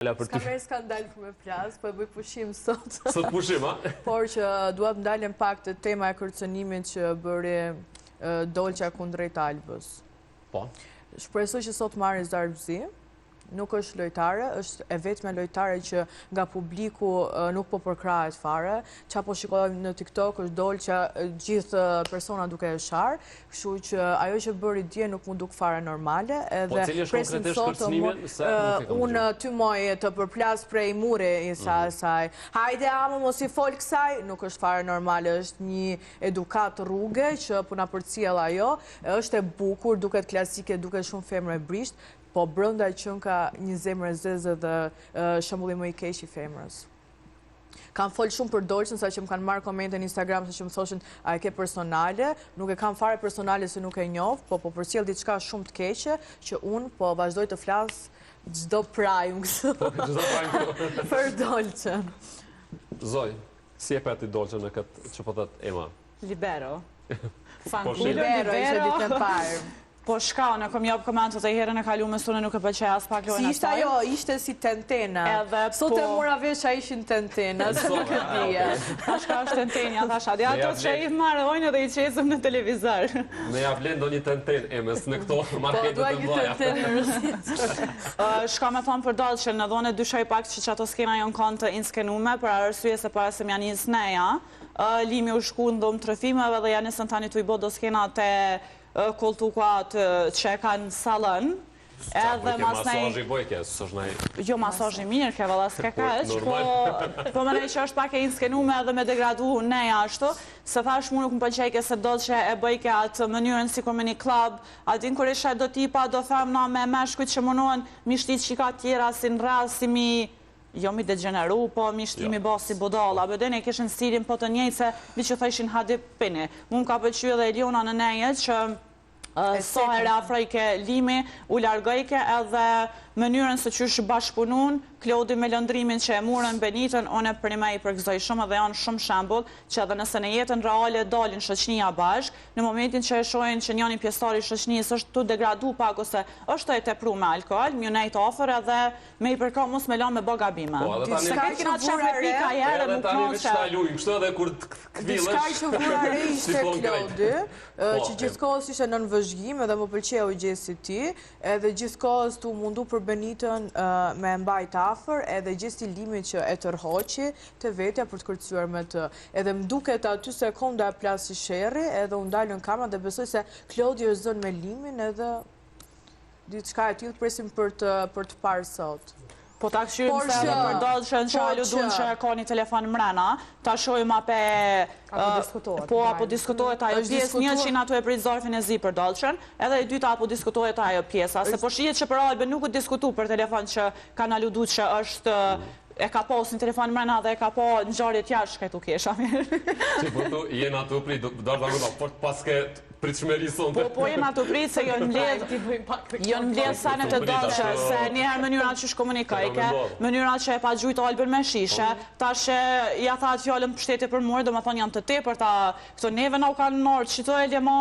S'ka merë skandal për me flasë, po e bëj pushim sot. Sot pushim, a? Por që duat ndalën pak të tema e kërcënimit që bëri Dolqa kundrejt Albës. Po. Shpresoj që sot marrë Zarbzi, nuk është lojtare, është e vetme lojtare që nga publiku nuk po përkrahet fare. Qa po shikojmë në TikTok është Dolqa gjithë persona duke e sharë, kështu që ajo që bëri dje nuk mu duk fare normale. Po cili është konkretisht kërcënimi? Unë ty moj të përplas prej mure i saj. Hajde amë mos i fol kësaj, nuk është fare normale, është një edukat rrugë që puna për cjell ajo, është e bukur, duket klasike, duket shumë femre brisht, po brënda që ka një zemrë zezë dhe shëmbulli më i keq i femrës. Kam folë shumë për Dolqën, sa që më kanë marrë komente në Instagram, sa që më thoshin a e ke personale, nuk e kam fare personale se nuk e njoh, po përcjell diçka shumë të keqe, që unë po vazhdoj të flas çdo prajm për Dolqën. Zoj, si e peti Dolqën në këtë që po thot Ema? Libero. Libero, ishte ditë në parë. Po shka, në kom jopë komentët e herën e kalume sune nuk e pëlqej as pak lojnë asaj. Si ishte ajo, ishte si tentena. Sot e mura vesh a ishin tentena, se nuk e dhja. Ta shka është tentenja, ta shka. Dhe ato që i marrojnë dhe i qesëm në televizor. Me ja vlen do një tenten, Emes, në këto marketet të mdoja. Po, dua një tenten në rësit. Shka me thonë për Dolqën, në dhone dyshoj pak që ato skena jonë kanë të inskenume, për arsye se para se mja një sneja, Limi u shku në dhomë trëfimeve dhe janë nësën tani të i bo do skena të kultukat që kanë salën. Edhe masazhi bojke, s'është naj... Jo, masazhi mirë, ke valla s'ke kaq, po më nej që është pak e inskenume edhe me degradu neja ashtu, se thash mu nuk më pëlqejke se do që e bëjke atë mënyrën si kur me një klub, atin kur ishe do tipa, do tham na me meshkujt që mënohen mi shtit qika tjera si në ras, si mi... Jo mi degeneru, po mi shtimi bo si budala. Bëdene kishin stilin po të njejtë se vi që thajshin hadip pini. Mu më ka pëlqy edhe Eliona në neje që sa herë afrojke Limi, u largojke edhe mënyrën se që është bashkëpunun, Klodi me lëndrimin që e murën Benitën, one për me i përgëzoj shumë dhe janë shumë shembull që edhe nëse në jetën reale dalin shoqënia bashk, në momentin që e shohin që njëni pjesëtari shoqënisë është të degradu pak ose është të e tepru me alkohol, më nejt ofër edhe me i përka mos me la me bo gabime. Se këtë kina të qef replika jere më knoqe. Diska që vura re ishte Klodi, që gjithkohës ishte në nënvëzhgjim edhe më pëlqeu gjesi ti, edhe gjithkohës tu mundu për Benitën me mbajt afer, edhe gjesti Limit që e tërhoqi të vetja për të kërcyuar me të. Edhe më duket aty sekonda e plasi sherri, edhe unë dalë në kamera dhe besoj se Klodi është zënë me Limin edhe diçka e tillë presim për të parë sot. Po ta këshyrim se edhe për Dolqën që aludun që ka një telefon mrena, ta shojmë ape... Apo diskutohet ajo pjesë, një që ato e pritë zorfin e zi për Dolqën, edhe i dyta apo diskutohet ajo pjesa. Se po shijet që për Albe nuk u diskutu për telefon që kanë aludu që është... e ka pos një telefon mrena dhe e ka po në gjarjet jashtë këtu kesha mirë. Që po tu jenë ato pritë, dorë da guda, por paske pritë shmeri sonte. Po jenë ato pritë se jonë mbledh sanet e Dolqë, se njëherë mënyrat që shkomunikajke, mënyrat që e pa gjujtë Albën me shishe, ta që ja tha atë fjallën për shtete për mërë, do më thonë janë të te për ta, këto neve na u kanë nërë, që të e ma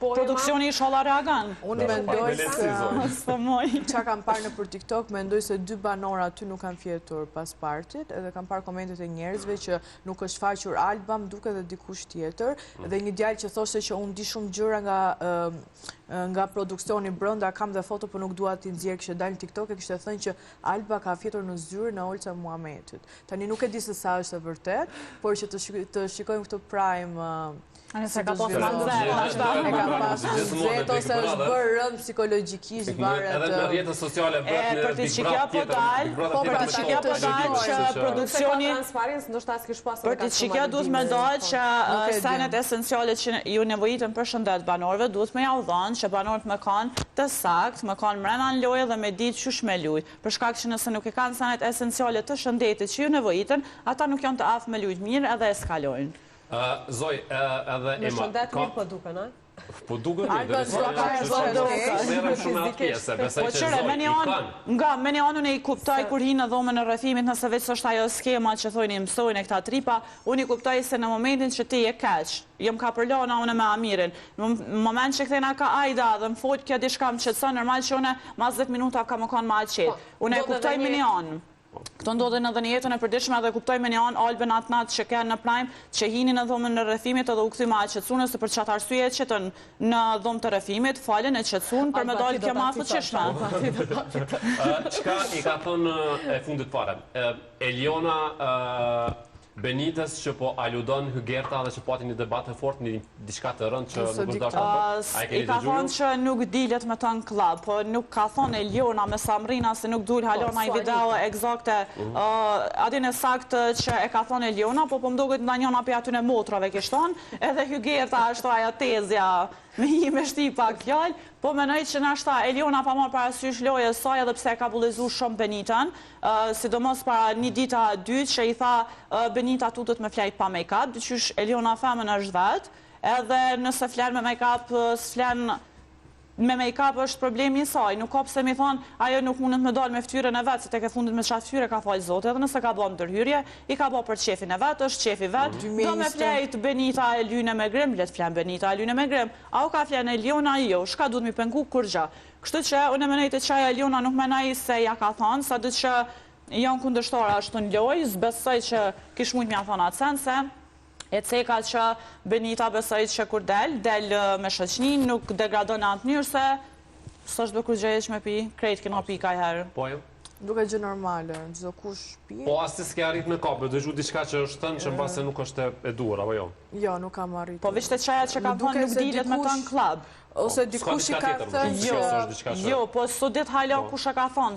produksioni i shola reagan. Unë mendoj qa kam parë në për TikTok, mendoj se 2 banor aty nuk kanë fjetur pas partit, edhe kam parë komentet e njerëzve që nuk është faqur Alba, më duke dhe dikush tjetër, dhe një djalë që thoshte që unë di shumë gjëra nga produksioni brënda, kam dhe foto për nuk dua t'i nxjerr, kishte dalë në TikTok e kishte thënë që Alba ka fjetur në zyrë në Olca Muhametit. Tani nuk e di se sa është e vërtet, por që të shikojmë këtë prime se ka pas manzet, ose është bërë rënd psikologjikisht varet... Edhe në rjetët sociale bërë për t'i qikja po dalë, për t'i qikja po dalë që produksioni... Për t'i qikja duhet me dalë që senet esenciale që ju nevojitën për shëndet banorve, duhet me ja u dhanë që banorët me kanë të sakt, me kanë mrena në lojë dhe me ditë qysh me lujt. Për shkak që nëse nuk e kanë senet esenciale të shëndetit që ju nevojitën, ata nuk janë të afë me lujt mirë edhe eskalojnë. Zoj, edhe Ema... Në shëndet mirë po duke, në? Po duke një, dhe nësërëm shumë atë pjesë, besaj që Zoj i kanë. Nga, me një anën e i kuptoj kur hi në dhomën e rrëfimit, nëse veç është ajo skema që thojnë i mësojnë e këta tripa, unë i kuptoj se në momentin që ti e keq, jëm ka përlona unë me Amirin, në moment që këthejna ka Ajda dhe më fojt kjo dishka më qëtësa, normal që une mas 10 minuta ka më kanë ma qetë. Unë e kuptoj me një anë. Këto ndodhin edhe në jetën e përditshme dhe kuptoj me një anë Albin atë natë që kanë në Prime, që hinin në dhomën në rrethimit edhe u kthy me qetësunë se për çat arsye qetën në dhomë të rrethimit, falen e qetësunë për me dalë kjo ma fuqishme. Çka i ka thënë e fundit fare? Eliona Benitez që po aludon Hygerta dhe që pati një debat të fort, një diçka të rëndë që nuk është dashur. I ka thonë që nuk dilet me të në klub, po nuk ka thonë Eliona me Samrina se nuk dul halon ai video eksakte. Adin e saktë që e ka thonë Eliona, po më duket nda njona për aty në motrave kishton, edhe Hygerta është ajo tezja me i me shti pak fjall, po menoj që nashta Eliona pa marrë parasysh lojës saj edhe pse ka bullizu shumë Benitën, sidomos para një dita dytë që i tha Benita tutët me flajt pa make-up, dyqysh Eliona femën është vetë, edhe nëse flen me make-up, s'flen me make-up është problemi i saj, nuk ka pse mi thonë, ajo nuk mundet me dalë me ftyrën e vetë, se tek e fundit me qatë ftyrë ka falë zote, edhe nëse ka bo më dërhyrje, i ka bo për qefin e vetë, është qefi vetë, do me flejt Benita e lyne me grim, let flen Benita e lyne me grim, a u ka flen Eliona jo, shka du të mi pengu kur gja. Kështu që unë e menajt e qaj Eliona nuk menaj se ja ka thonë, sa dhe që janë kundështore ashtu në loj, zbesoj që kish mujt mja thonë atë sense, e ceka që Benita besoj që kur del me shoqnin, nuk degradon në atë njërë se së është bëkur gjejsh me pi, krejt kina pi ka i herë. Po jo? Duke gjë normale, çdo kush pi. Po as ti s'ke arrit me kapë, dëgju diçka që është thënë që mbase nuk është e duhur, apo jo? Jo, nuk kam arritur. Po vishte çaja që ka thonë nuk dilet me të në klub. Ose dikush i ka thënë jo, po sot dit hala kush e ka thonë